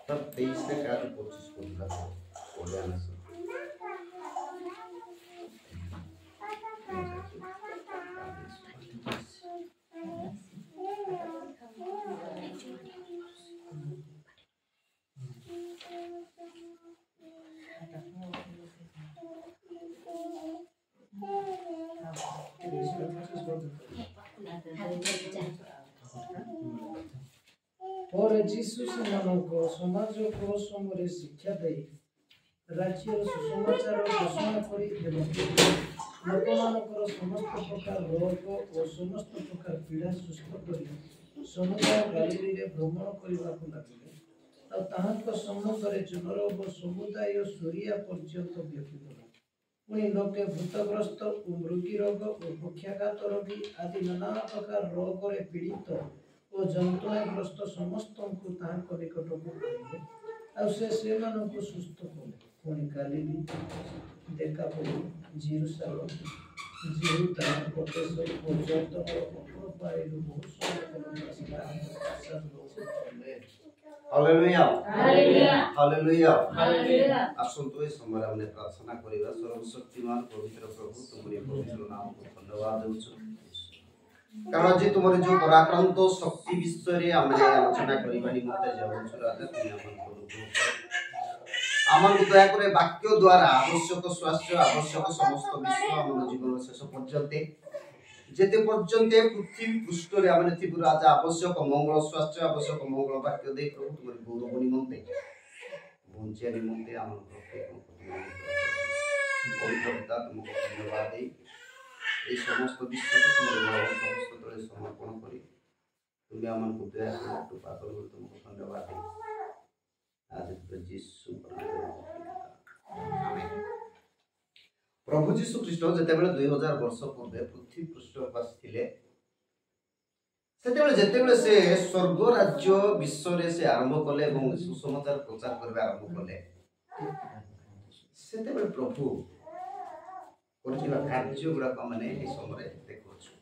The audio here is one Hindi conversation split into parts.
तब 23 से क्या 25 को मिला ओडिया में से और यीशु सेମାନଙ୍କୁ ସମାଜକୁ ସମୟରେ ଶିକ୍ଷା ଦେଇ ରାଜ୍ୟର ସୁସମାଚାର ଘୋଷଣା କରି ଲୋକମାନଙ୍କର ସମସ୍ତ ପ୍ରକାର ରୋଗ ଓ ସମସ୍ତ ପ୍ରକାର ପୀଡ଼ା ସୁସ୍ଥ କରି ସମୁଦାୟ ଗାଲିଲୀରେ ଭ୍ରମଣ କରିବାକୁ ଲାଗିଲେ। ଆଉ ତାହାଙ୍କ ସମ୍ମୁଖରେ ଜନରୋଗ ସମୁଦାୟ ସୁରିଆ ପର୍ଯ୍ୟନ୍ତ ବ୍ୟାପିଗଲା। ପୁଣି ଲୋକେ ଭୂତଗ୍ରସ୍ତ ଓ ମୃଗୀ ରୋଗ ଓ ପକ୍ଷାଘାତ ରୋଗୀ ଆଦି ନାନା ପ୍ରକାର ରୋଗରେ ପୀଡ଼ିତ ଓ ଯନ୍ତ୍ରଣାଗ୍ରସ୍ତ ସମସ୍ତଙ୍କୁ ତାହାଙ୍କ ନିକଟକୁ ଆଣିଲେ। ଆଉ ସେମାନଙ୍କୁ ସୁସ୍ଥ କଲେ। ପୁଣି ଗାଲିଲୀ, ଦେକାପୋଲି, ଜେରୁସାଲେମ, ଜେହୁଦା ପ୍ରଦେଶ ଓ ଜର୍ଦାନର ଅପର ପାରିରୁ ବହୁ ସଂଖ୍ୟକ ଲୋକ ଆସି ତାହାଙ୍କ ପ୍ରସାଦ ଗ୍ରହଣ କଲେ। Hallelujah hallelujah hallelujah hallelujah. आसंतु ए समय हमने प्रार्थना करिबा। सर्वशक्तिमान पवित्र प्रभु तुमरी पवित्र नाम को धन्यवाद देउछु कारण जे तुमरे जो पराक्रांत शक्ति विषय रे हमने आलोचना करिबा निमंते जाउछु राजा तुम हमन को दया करे वाक्य द्वारा आवश्यक स्वास्थ्य आवश्यक समस्त विश्व हमन जीवन शेष पर्यंत जेते पर्यंत पृथ्वी पृष्ठ रे हमने थिबु राजा आवश्यक मंगल स्वास्थ्य आवश्यक मंगल वाक्य दे प्रभु तुमरे गौरव निमंते बंचिया निमंते हमन प्रत्येक पवित्रता तुमको धन्यवाद दे এই সমস্ত বিশ্বাসকে তোমার সমস্ত তলে সমর্পণ করি তুমি আমার দয়া করে কৃপা করো তোমাকে ধন্যবাদ দিই আজ যিশু আমেন। প্রভু যীশু খ্রিস্ট যেতেবেলে 2000 বর্ষ পূর্বে পৃথিবী পৃষ্ঠକୁ ଆସିଥିଲେ ସେତେବେଳେ ଯେତେବେଳେ ସେ ସ୍ୱର୍ଗ ରାଜ୍ୟ ବିଶ୍ୱରେ ସେ ଆରମ୍ଭ କଲେ ଏବଂ ସୁସମାଚାର ପ୍ରଚାର କରିବା ଆରମ୍ଭ କଲେ ସେତେବେଳେ ପ୍ରଭୁ କାର୍ଯ୍ୟ ଗୁଡାକ ମାନେ এই ସମୟରେ ଦେଖୁଛୁ।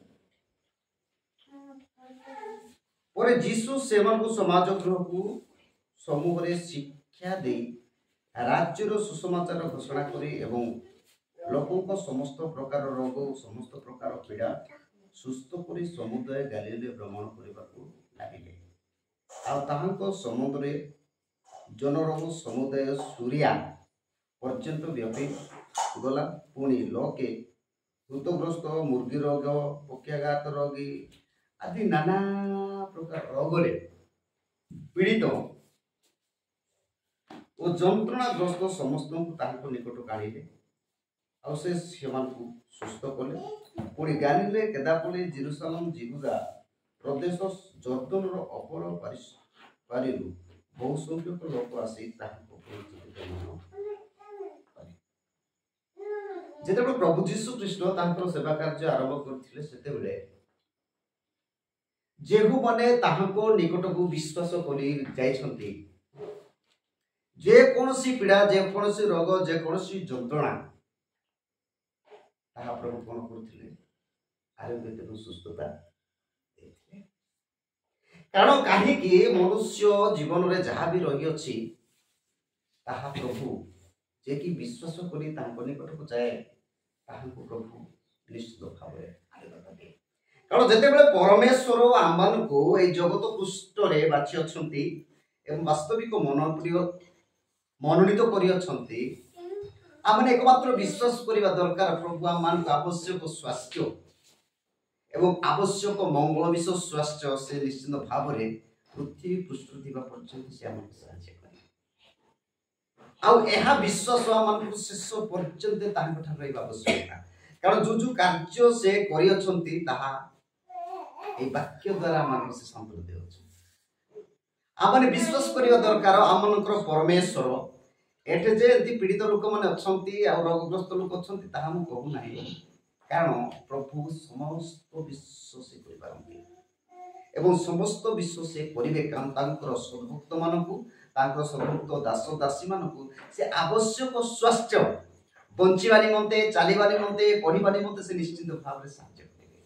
ପରେ ଯୀଶୁ ସେମାନଙ୍କୁ ସମାଜ ଗୃହକୁ ସମୂହରେ ଶିକ୍ଷା ଦେଇ ରାଜ୍ୟର ସୁସମାଚାର ଘୋଷଣା କରି ଏବଂ ଲୋକଙ୍କ ସମସ୍ତ ପ୍ରକାର ରୋଗ ସମସ୍ତ ପ୍ରକାର ପୀଡ଼ା ସୁସ୍ଥ କରି ସମୁଦାୟ ଗାଲିଲୀରେ ଭ୍ରମଣ କରିବାକୁ ଲାଗିଲେ। ଆଉ ତାହାଙ୍କ ସମ୍ବନ୍ଧରେ ଜନରୋଗ ସମୁଦାୟ ସୁରିଆ ପର୍ଯ୍ୟନ୍ତ ବ୍ୟାପି ଗଲା। ପୁଣି ଲୋକେ ଭୂତଗ୍ରସ୍ତ ମୁର୍ଗୀ ରୋଗ ପକ୍ଷାଘାତ ରୋଗୀ ଆଦି ନାନା ପ୍ରକାର ରୋଗରେ ପୀଡ଼ିତ ଓ ଯନ୍ତ୍ରଣାଗ୍ରସ୍ତ ସମସ୍ତଙ୍କୁ ତାହାଙ୍କ ନିକଟକୁ ଆଣିଲେ। ଆଉ ସେମାନଙ୍କୁ ସୁସ୍ଥ କଲେ। ପୁଣି ଗାଲିଲୀରେ କେଦାପୋଲି ଜେରୁସାଲେମ ଜିହୁଦା ପ୍ରଦେଶ ଜର୍ଦାନର ଅପର ପାରିରୁ ବହୁ ସଂଖ୍ୟକ ଲୋକ ଆସି ତାହାଙ୍କ ଯେତେବେଳେ ପ୍ରଭୁ ଯୀଶୁ ଖ୍ରୀଷ୍ଟ ତାଙ୍କର ସେବା କାର୍ଯ୍ୟ ଆରମ୍ଭ କରିଥିଲେ ସେତେବେଳେ ଯେଉଁମାନେ ତାହାଙ୍କ ନିକଟକୁ ବିଶ୍ୱାସ କରି ଯାଇଛନ୍ତି ଯେକୌଣସି ପୀଡ଼ା ଯେକୌଣସି ରୋଗ ଯେକୌଣସି ଯନ୍ତ୍ରଣା ତାହା ପ୍ରଭୁ କଣ କରୁଥିଲେ ଆରୋଗ୍ୟ ଏବଂ ସୁସ୍ଥତା ଦେଇଥିଲେ। କାରଣ କାହିଁକି ମନୁଷ୍ୟ ଜୀବନରେ ଯାହା ବି ରହିଅଛି ତାହା ପ୍ରଭୁ ଯେ କି ବିଶ୍ୱାସ କରି ତାଙ୍କ ନିକଟକୁ ଯାଏ ତାହାଙ୍କୁ ପ୍ରଭୁ ନିଶ୍ଚିତ ଭାବରେ ଆରୋଗ୍ୟତା ଦିଏ। କାରଣ ଯେତେବେଳେ ପରମେଶ୍ୱର ଆମମାନଙ୍କୁ ଏଇ ଜଗତ ପୃଷ୍ଠରେ ବାଛି ଅଛନ୍ତି ଏବଂ ବାସ୍ତବିକ ମନୋନୀତ କରିଅଛନ୍ତି ଆମେ ଏକମାତ୍ର ବିଶ୍ୱାସ କରିବା ଦରକାର ପ୍ରଭୁ ଆମମାନଙ୍କୁ ଆବଶ୍ୟକ ସ୍ୱାସ୍ଥ୍ୟ ଏବଂ ଆବଶ୍ୟକ ମଙ୍ଗଳ ବିଷୟ ସ୍ୱାସ୍ଥ୍ୟ ସେ ନିଶ୍ଚିତ ଭାବରେ ପୃଥିବୀ ପୃଷ୍ଠରେ ଥିବା ପର୍ଯ୍ୟନ୍ତ ସେ ଆମକୁ ସାହାଯ୍ୟ କରିବେ। ଆଉ ଏହା ବିଶ୍ୱାସ ଆମମାନଙ୍କୁ ଶେଷ ପର୍ଯ୍ୟନ୍ତ ତାଙ୍କ ଠାରୁ ରହିବା ଆବଶ୍ୟକ। କାରଣ ଯୋଉ କାର୍ଯ୍ୟ ସେ କରିଅଛନ୍ତି ତାହା এই বাক্য দ্বারা আমাকে সে সম্পূর্ণ দেউছে। আমনে বিশ্বাস করিবা দরকার আমনকৰ পরমেশ্বর এতে যে এতি পীড়িত লোক মানে অছন্তি আর রোগগ্রস্ত লোক অছন্তি তাহা মু কহু নাই। কারণ প্রভু সমস্ত বিশ্ব সে করি পারନ୍ତି এবং সমস্ত বিশ্ব সে করিবে। কারণ তাଙ୍କର সর্বভুক্ত মানকু তাଙ୍କର সর্বভুক্ত দাস দাসী মানকু সে আবশ্যক স্বাস্থ্য বঞ্চিবা নিমন্তে চালিবা নিমন্তে পঢ়িবা নিমন্তে সে নিশ্চিত ভাবে সাহায্য করিবে।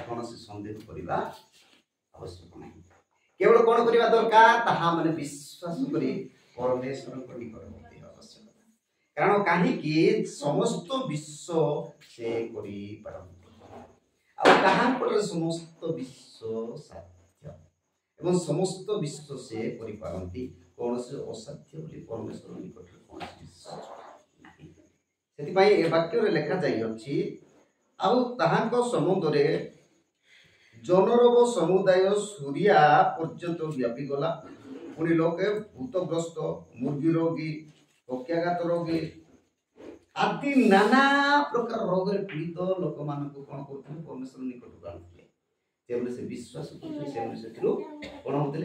কୌଣସି ସନ୍ଦେହ କରିବା ଆବଶ୍ୟକ ନାହିଁ। କେବଳ କ'ଣ କରିବା ଦରକାର ତାହା ମାନେ ବିଶ୍ୱାସ କରି परमेश्वर को निकटवर्ती आवश्यकता कारण कहीं समस्त विश्व से करी पारंती समस्त विश्व साध्य एवं समस्त विश्व से करी पारंती कौन से असाध्य बोली परमेश्वर निकट कौन विश्व से वाक्य लिखा जाइए समुद्र जनरव समुदाय सूर्या पर्यंत व्यापी गला पुणी लोके भूतग्रस्त मुर्गी रोगी पक्षाघात रोगी आदि नाना प्रकार रोग पीड़ित लोक मान कौन कर परमेश्वर निकट को आनुले से विश्वास कौन होते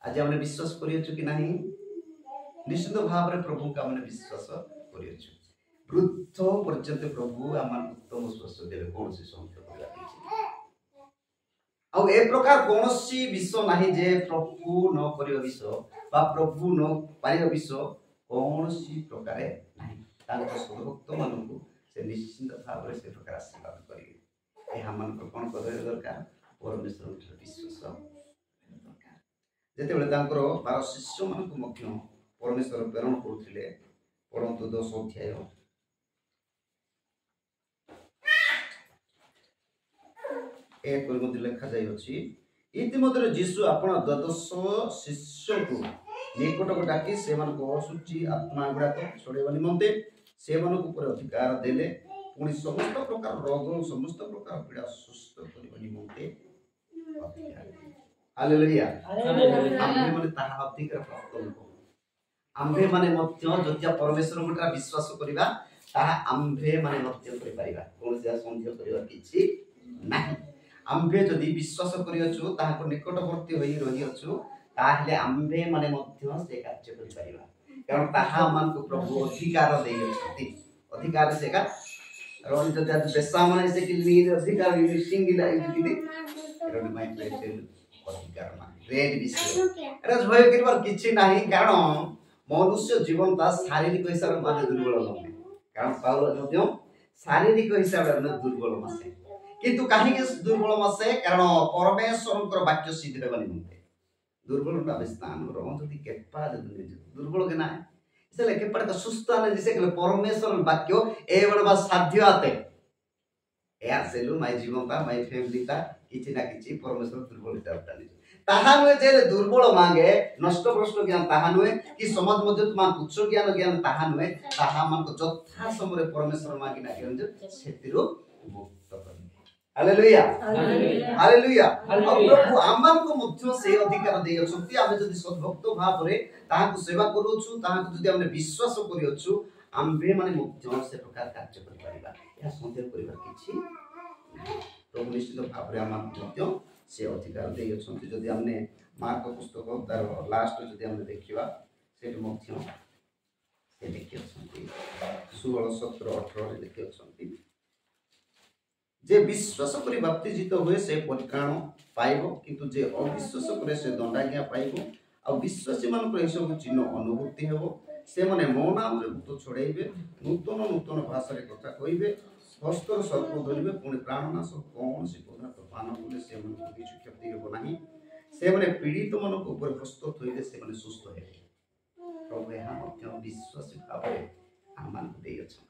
आज आम विश्वास कर निश्चित भाव में प्रभु का विश्वास कर वृद्ध पर्यंत प्रभु आम उत्तम स्वास्थ्य देवे कौन ए प्रकार कौन विश्व नहीं जे प्रभु न कर विश्व प्रभु न पाइब विश्व कौन प्रकार नहीं सदभक्त मानक से निश्चिंत भाव से प्रकार आशीर्वाद करेंगे कौन कर दरकार परमेश्वर विश्वास दरकार जिते 12 शिष्य मान परमेश्वर प्रेरण करुले पढ़तु 10 अध्याय एक लिखा जाइए इतिमध्य जीशु आपण 12 शिष्य को निकट को डाकी से अशुचि आत्मा गुड़ाक छोड़वा निमंते से अधिकार देले पुणी समस्त प्रकार रोग समस्त प्रकार पीड़ा सुस्थ करने निमंते हालेलुया आम्भे माने ताहा अधिकार प्राप्त लोक आम्भे माने मध्य परमेश्वर गोटा विश्वास करिबा ताहा आम्भे माने मध्य करि परिबा कोन से संदेह करिवा किछि नाही आम्भे जदि विश्वास करियछु ताहाको निकटवर्ती होई रहियछु ताहले आम्भे माने मध्य से कार्य करि परिबा कारण ताहा मानको प्रभु अधिकार देयछथि अधिकार से का रोन जदि बेसा माने से कि नीर अधिकार सिंगिला इदिति रोन माइ प्रेटेल अधिकार माने रेड विषय एरा भय करबार किछि नाही कारण मनुष्य जीवन ता शारीरिक हिसाब माने दुर्बल होते कारण पाउल मध्य शारीरिक हिसाब में दुर्बल मासे किंतु कहीं दुर्बल मासे कारण परमेश्वर वाक्य सिद्ध होगा निमंते दुर्बल स्थान रही केपा दुर्बल के ना इसलिए केपा सुस्थ जिसे परमेश्वर वाक्य ए बड़ा साध्य आते या सेलु माय जीवन ता माय फैमिली ता किछि ना किछि परमेश्वर दुर्बलता उठानी ताहा नुहे जे दुर्बल मांगे नष्ट भ्रष्ट ज्ञान ताहा नुहे कि समाज मध्य तुम तुच्छ ज्ञान ताहा नुहे ताहा मन को यथा समय परमेश्वर मांगी ना सेतिरो मुक्त करबे हालेलुया हालेलुया प्रभु आमान को मध्य से अधिकार दे अछंती आमे जदि सद्भक्त भाव रे ताहा को सेवा करूछु ताहा को जदि आमे विश्वास करियछु आम्भे माने मध्य से प्रकार कार्य करि परिबा या संदेह करिबा किछि प्रभु निश्चित भाव रे आमान मध्य से अधिकार दे अछंती जदि हमने मार्क पुस्तक तार लास्ट जदि हमने देखिबा सेट मध्य से देखि अछंती 16 17 18 रे देखि अछंती जे विश्वास करी बाप्तिजित हुए से परित्राण पाइबो किंतु जे अविश्वास करे से दंडाज्ञा पाइबो आ विश्वासी मान को एसब चिन्ह अनुभूति हेबो से माने मो नाम रे भूत छोड़ाइबे नूतन नूतन भाषा रे कथा कहिबे हस्तर सर्प धरिबे पुणी प्राणनाश कौन सी पदार्थ पान कले से मन को किछु क्षति हेबो नाही से माने पीड़ित मन को ऊपर हस्त थइले से माने सुस्थ हेबे प्रभु यहाँ मध्य विश्वासी भाव रे आमान को देइ अछि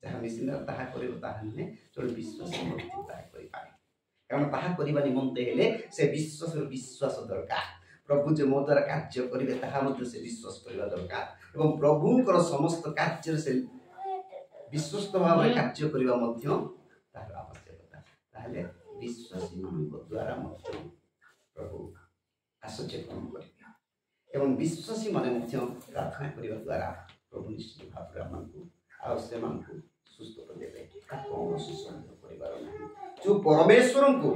जहाँ मिसिना ताहा करिबो ताहा ने जो विश्वास मध्य ताहा करि पारे कारण ताहा करिबा निमंते हेले से विश्वास दरकार प्रभु जे मो द्वारा कार्य करिवे ताहा मध्य से विश्वास करिबा दरकार एवं प्रभुଙ୍କର समस्त कार्य से विश्वस्त भाव कार्य करिबा मध्य तार आवश्यकता ताहले विश्वासी मानक द्वारा मध्य प्रभु आश्चर्य काम करिबा एवं विश्वासी माने मध्य प्रार्थना करिबा द्वारा प्रभु निश्चित भाव रे हमको आ से मानक सुस्थ कर देबे कौन संदेह करिबार नाही जो परमेश्वर को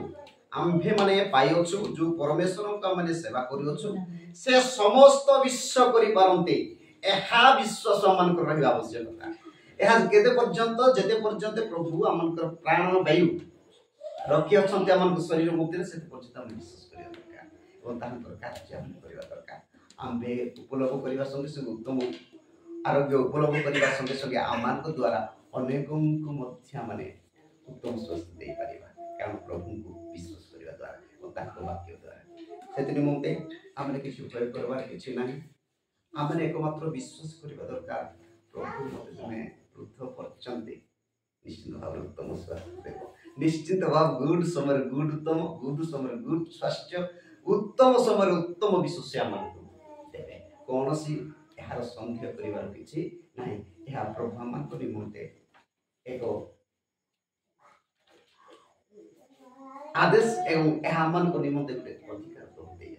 आम्भे माने पाइछु जो परमेश्वर का माने सेवा करियछु से समस्त विश्व करि पारंते एहा विश्वास मान को रहिबा आवश्यकता एहा केते पर्यंत जेते पर्यंत प्रभु आमनकर प्राण वायु रखि अछंते आमन शरीर मुक्ति से पर्यंत हम विश्वास करिया दरकार और तांकर कार्य हम करिया दरकार आम्भे उपलब्ध करिबा संगे संगे उत्तम आरोग्य उपलब्ध करने संगे संगे आमान को द्वारा अनेकों को मध्य माने उत्तम स्वास्थ्य दे पारिबा कारण प्रभु को विश्वास करबा द्वारा और ताको वाक्य द्वारा सेति निमंते आमने किसी भय करबार किछि नाही आमने एकमात्र विश्वास करबा दरकार प्रभु मते तुमे वृद्ध परचंते निश्चित भाव उत्तम स्वास्थ्य देव निश्चित भाव गुड समय गुड उत्तम गुड समय गुड स्वास्थ्य उत्तम समय उत्तम विश्वास आमको देवे कौन सी यार संदेह करिवार किछि नाही यह प्रभु आमको निमंते एक आदेश एवं यह आमको निमंते गोटे अधिकार प्रभु दे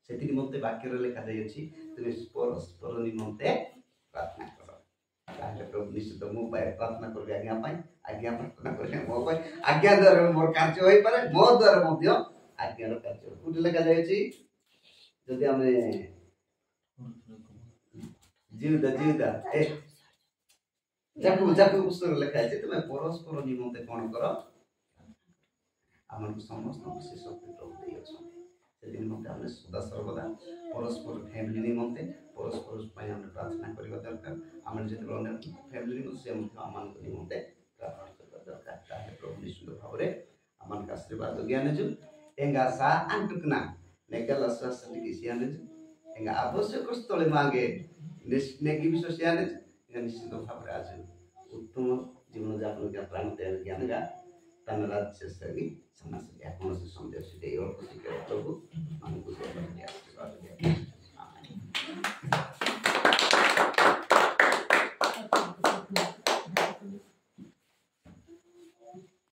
से निमंते वाक्य लिखा जाई अछि तुमे परस्पर निमंते प्रार्थना करो ताहे प्रभु निश्चित मो प्रार्थना करबे आज्ञा प्रार्थना करबे मो आज्ञा द्वारा मोर कार्य होई पारे मो द्वारा मध्य आज्ञार कार्य कुछ लिखा जाई अछि जदि हमें जीवदा ए जाकू पुस्तक लिखा अछि तुमे परस्पर निमंते कोन करो आमको समस्त से शक्ति प्रभु दे अछि से निमंते हमने सदा सर्वदा परस्पर फैमिली निमंते परस्पर पय हम प्रार्थना करबा दरकार हमन जे अन्य फैमिली निमंते से हमन निमंते प्रार्थना करबा दरकार ताहे प्रभु निश्चित भावरे हमन का आशीर्वाद ज्ञान जो एंगा सा अंतुकना नेकल स्वास्थ्य की सियाने एंगा आवश्यक स्थले मागे नेगी विश्वासियाने निश्चित भावरे आज उत्तम जीवन यापन का प्राण ज्ञान का तन राज्य से समाज या कौन से संदेश दे और खुशी के प्रभु